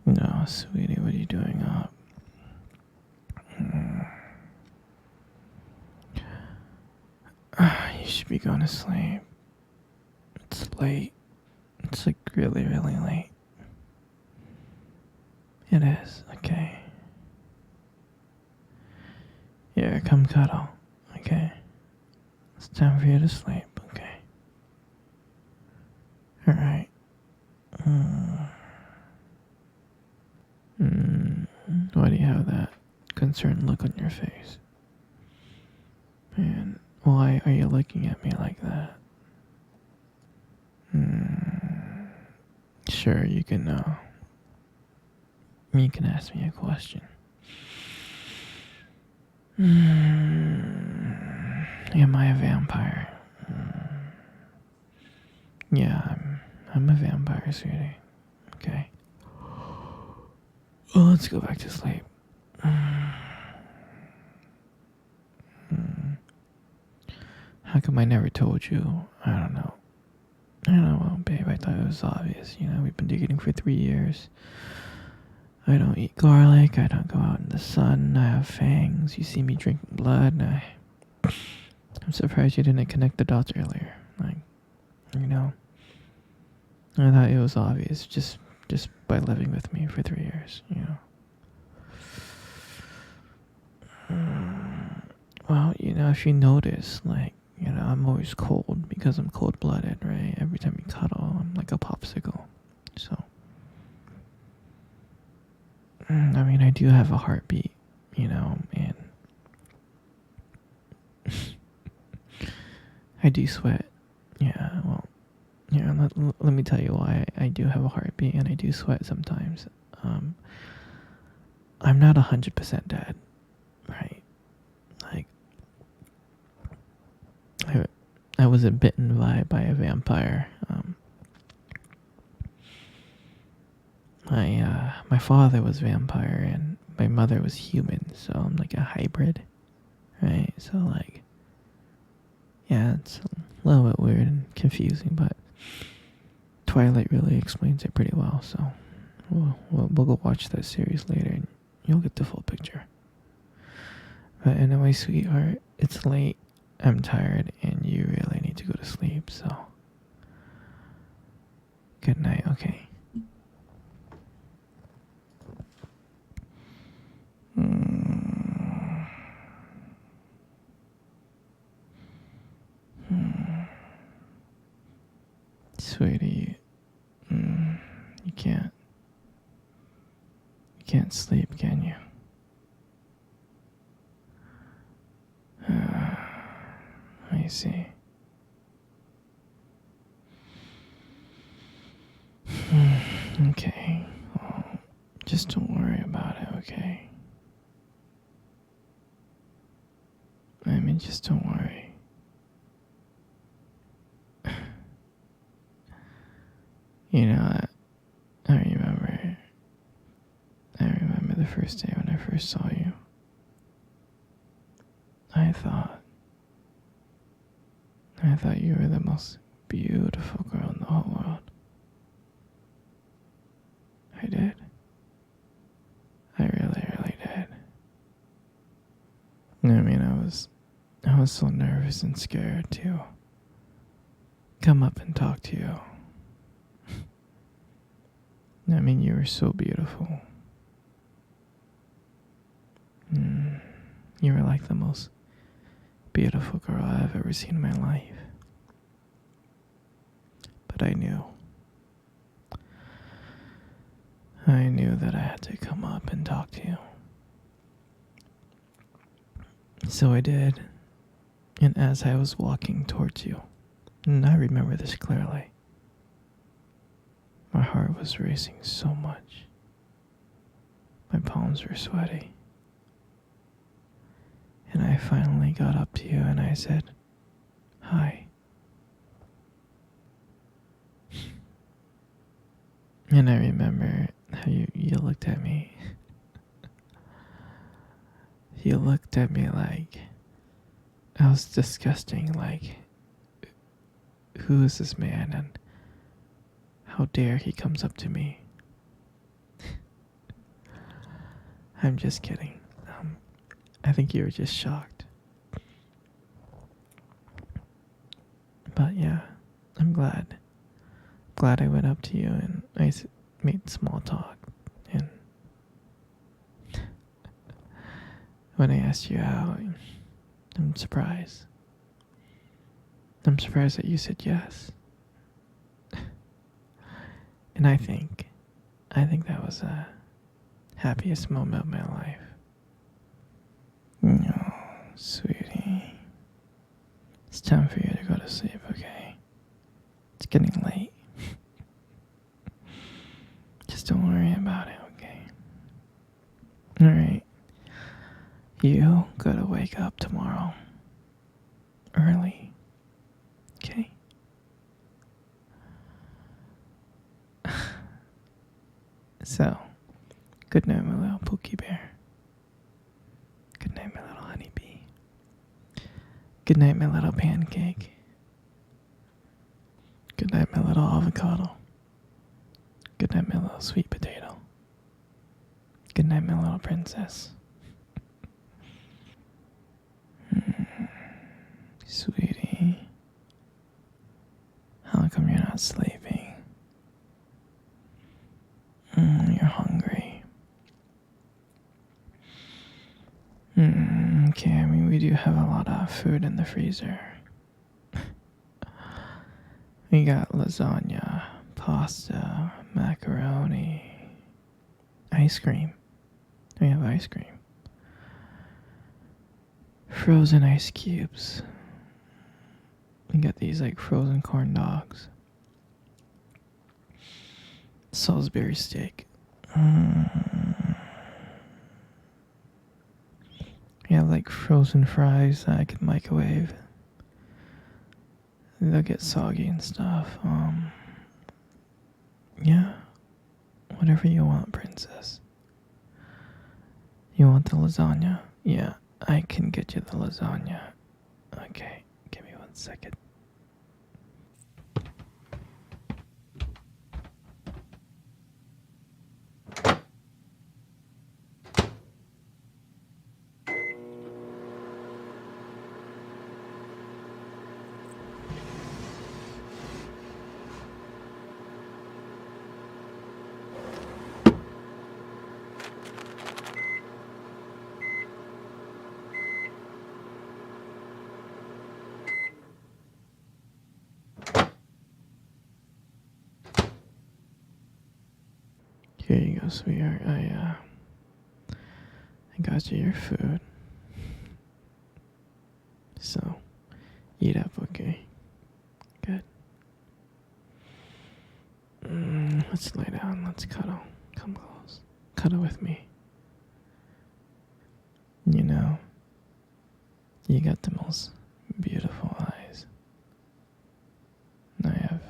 No, sweetie, what are you doing up? You should be going to sleep. It's late. It's like really, really late. It is, okay. Yeah, come cuddle, okay? It's time for you to sleep, okay? Alright. Why do you have that concerned look on your face? And why are you looking at me like that? Sure, you can ask me a question. Am I a vampire? Yeah, I'm a vampire, sweetie. Okay. Well, let's go back to sleep. How come I never told you? I don't know. Well, babe, I thought it was obvious. We've been dating for 3 years. I don't eat garlic. I don't go out in the sun. I have fangs. You see me drinking blood. I'm surprised you didn't connect the dots earlier. I thought it was obvious just by living with me for 3 years. Well, if you notice, I'm always cold because I'm cold-blooded, right? Every time you cuddle, I'm like a popsicle. So, I do have a heartbeat, and I do sweat. Yeah, well, let me tell you why I do have a heartbeat and I do sweat sometimes. I'm not 100% dead, right? Like, I wasn't bitten by a vampire. My father was vampire and my mother was human, so I'm like a hybrid, right? So yeah, it's a little bit weird and confusing, but Twilight really explains it pretty well. So we'll go watch that series later, and you'll get the full picture. But anyway, sweetheart, it's late. I'm tired, and you really need to go to sleep. So good night, okay? Sweetie, you can't sleep, can you? I see. Okay, well, just don't worry about it, okay? Just don't worry. I remember. I remember the first day when I first saw you. I thought you were the most beautiful girl in the whole world. I did. I really, really did. I was so nervous and scared to come up and talk to you. You were so beautiful. You were like the most beautiful girl I've ever seen in my life. But I knew that I had to come up and talk to you. So I did. And as I was walking towards you, and I remember this clearly, my heart was racing so much. My palms were sweaty. And I finally got up to you and I said, "Hi." And I remember how you looked at me. You looked at me like I was disgusting, like, who is this man and how dare he comes up to me? I'm just kidding. I think you were just shocked. But yeah, I'm glad. Glad I went up to you and made small talk. And when I asked you out, I'm surprised. I'm surprised that you said yes. And I think that was the happiest moment of my life. No, sweetie. It's time for you to go to sleep, okay? It's getting late. Just don't worry about it, okay? Alright. You gotta wake up tomorrow. Early. Okay? So, good night, my little Pookie Bear. Good night, my little honeybee. Good night, my little pancake. Good night, my little avocado. Good night, my little sweet potato. Good night, my little princess. Sweetie, how come you're not sleeping? You're hungry. Okay, I mean, we do have a lot of food in the freezer. We got lasagna, pasta, macaroni, ice cream. We have ice cream. Frozen ice cubes. We got these like frozen corn dogs. Salisbury steak. We have like frozen fries that I can microwave. They'll get soggy and stuff. Yeah. Whatever you want, princess. You want the lasagna? Yeah, I can get you the lasagna. Okay, give me 1 second. Here you go, sweetheart. I got you your food. So, eat up, okay? Good. Let's lay down. Let's cuddle. Come close. Cuddle with me. You know, you got the most beautiful eyes I have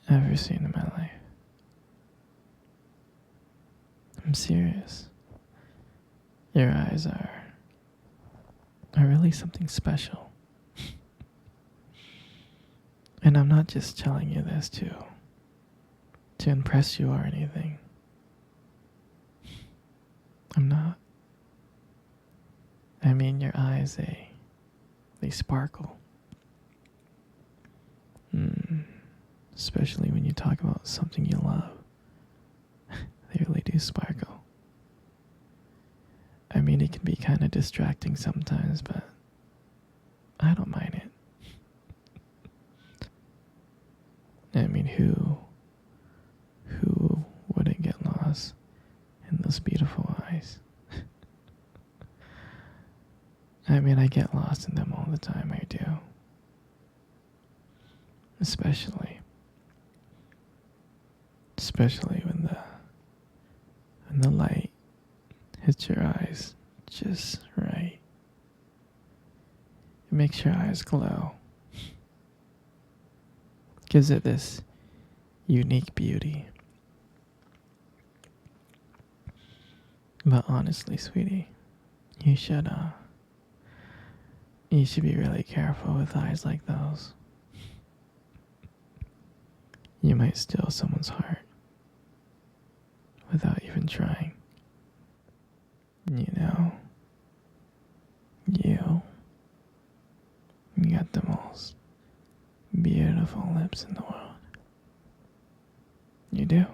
ever seen in my life. I'm serious. Your eyes are really something special. And I'm not just telling you this to impress you or anything. I'm not. I mean, your eyes, they sparkle. Especially when you talk about something you love. They really do sparkle. I mean, it can be kind of distracting sometimes, but I don't mind it. I mean, who wouldn't get lost in those beautiful eyes? I mean, I get lost in them all the time, I do. Especially when the light hits your eyes just right. It makes your eyes glow. Gives it this unique beauty. But honestly, sweetie, you should be really careful with eyes like those. You might steal someone's heart without even trying. beautiful lips in the world. You do.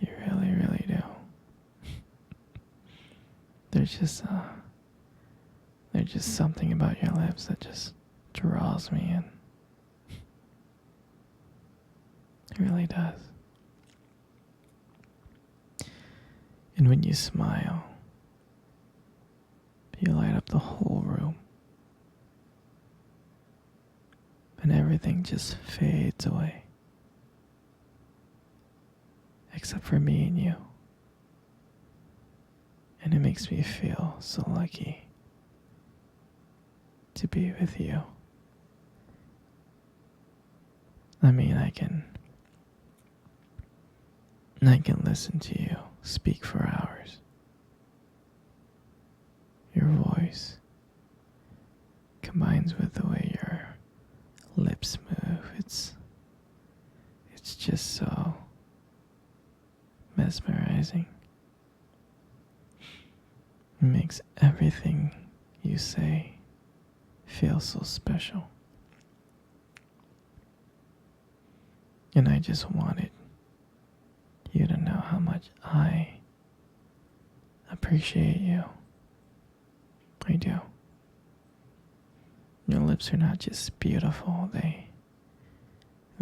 You really, really do. There's just something about your lips that just draws me in. It really does. And when you smile, you light up the whole room. And everything just fades away. Except for me and you. And it makes me feel so lucky to be with you. I mean, I can listen to you speak for hours. Your voice combines with the way your lips move. It's just so mesmerizing. It makes everything you say feel so special. And I just wanted you to know how much I appreciate you. I do. Your lips are not just beautiful, they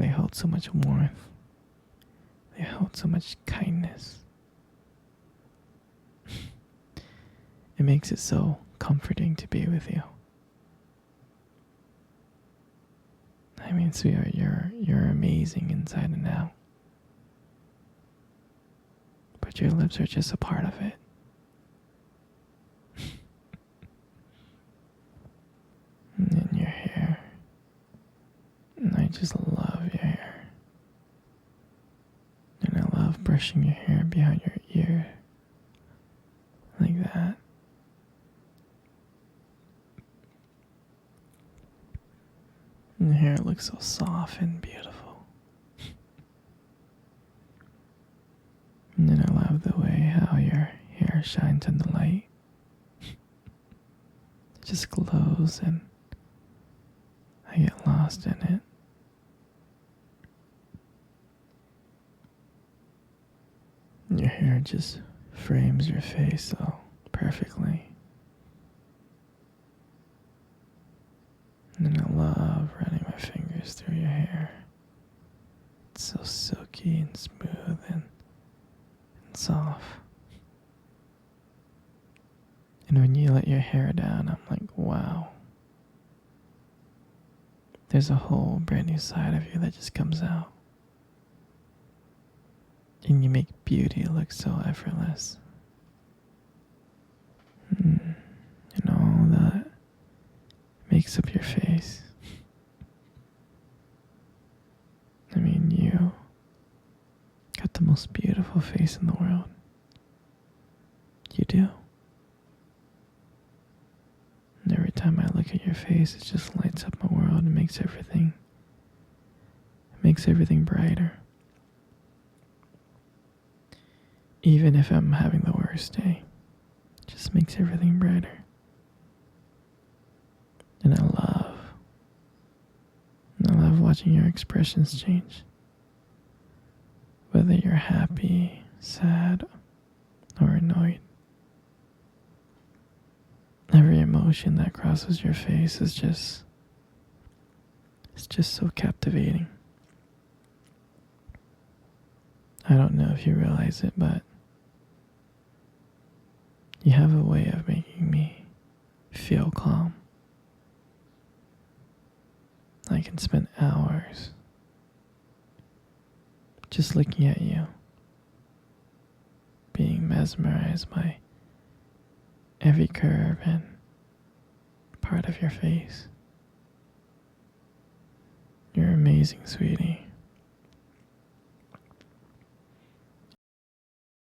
hold so much warmth. They hold so much kindness. It makes it so comforting to be with you. I mean, sweetheart, you're amazing inside and out. But your lips are just a part of it. And then your hair. And I just love your hair. And I love brushing your hair behind your ear. Like that. And your hair looks so soft and beautiful. And then I love the way how your hair shines in the light. It just glows and I get lost in it. And your hair just frames your face so perfectly. And then I love running my fingers through your hair. It's so silky and smooth and soft. And when you let your hair down, I'm like, wow. There's a whole brand new side of you that just comes out. And you make beauty look so effortless. And all that makes up your face. I mean, you got the most beautiful face in the world. You do. And every time I look at your face, it just lights up my world and makes everything brighter. Even if I'm having the worst day, it just makes everything brighter. And I love watching your expressions change. Whether you're happy, sad, or annoyed. Every emotion that crosses your face is just so captivating. I don't know if you realize it, but you have a way of making me feel calm. I can spend hours just looking at you, being mesmerized by every curve and part of your face. You're amazing, sweetie.